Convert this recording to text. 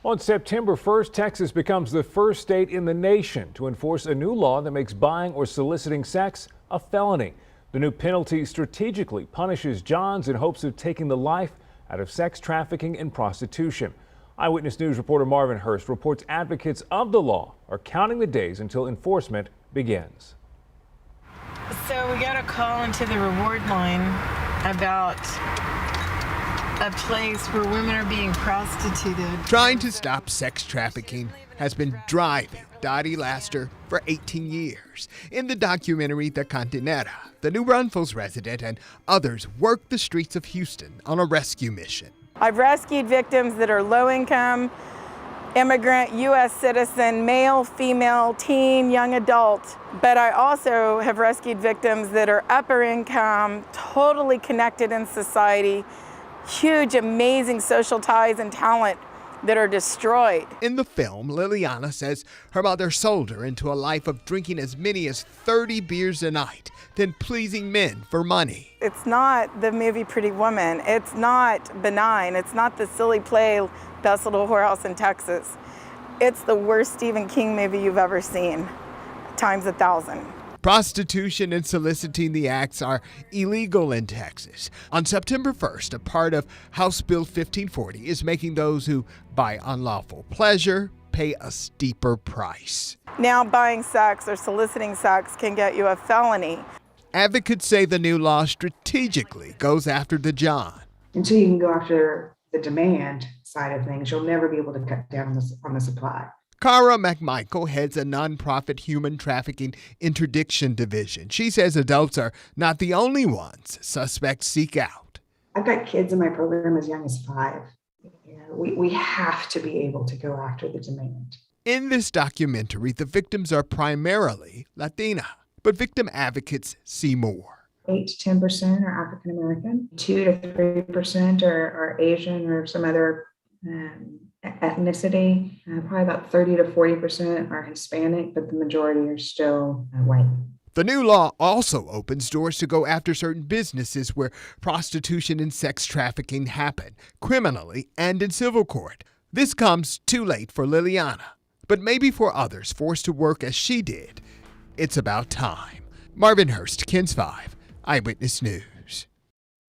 On September 1st, Texas becomes the first state in the nation to enforce a new law that makes buying or soliciting sex a felony. The new penalty strategically punishes Johns in hopes of taking the life out of sex trafficking and prostitution. Eyewitness News reporter Marvin Hurst reports advocates of the law are counting the days until enforcement begins. So we got a call into the reward line about a place where women are being prostituted. Trying to stop sex trafficking has been driving Dottie Laster for 18 years. In the documentary The Cantinera, the New Braunfels resident and others work the streets of Houston on a rescue mission. I've rescued victims that are low income, immigrant, U.S. citizen, male, female, teen, young adult. But I also have rescued victims that are upper income, totally connected in society, huge, amazing social ties and talent that are destroyed. In the film, Liliana says her mother sold her into a life of drinking as many as 30 beers a night, then pleasing men for money. It's not the movie Pretty Woman. It's not benign. It's not the silly play Best Little Whorehouse in Texas. It's the worst Stephen King movie you've ever seen, times 1,000. Prostitution and soliciting the acts are illegal in Texas. On September 1st, a part of House Bill 1540 is making those who buy unlawful pleasure pay a steeper price. Now buying sex or soliciting sex can get you a felony. Advocates say the new law strategically goes after the John. Until you can go after the demand side of things, you'll never be able to cut down on the supply. Cara McMichael heads a nonprofit human trafficking interdiction division. She says adults are not the only ones suspects seek out. I've got kids in my program as young as 5. We have to be able to go after the demand. In this documentary, the victims are primarily Latina, but victim advocates see more. 8 to 10% are African American, 2 to 3% are Asian or some other ethnicity. Probably about 30 to 40% are Hispanic, but the majority are still white. The new law also opens doors to go after certain businesses where prostitution and sex trafficking happen, criminally and in civil court. This comes too late for Liliana, but maybe for others forced to work as she did. It's about time. Marvin Hurst, KENS 5, Eyewitness News.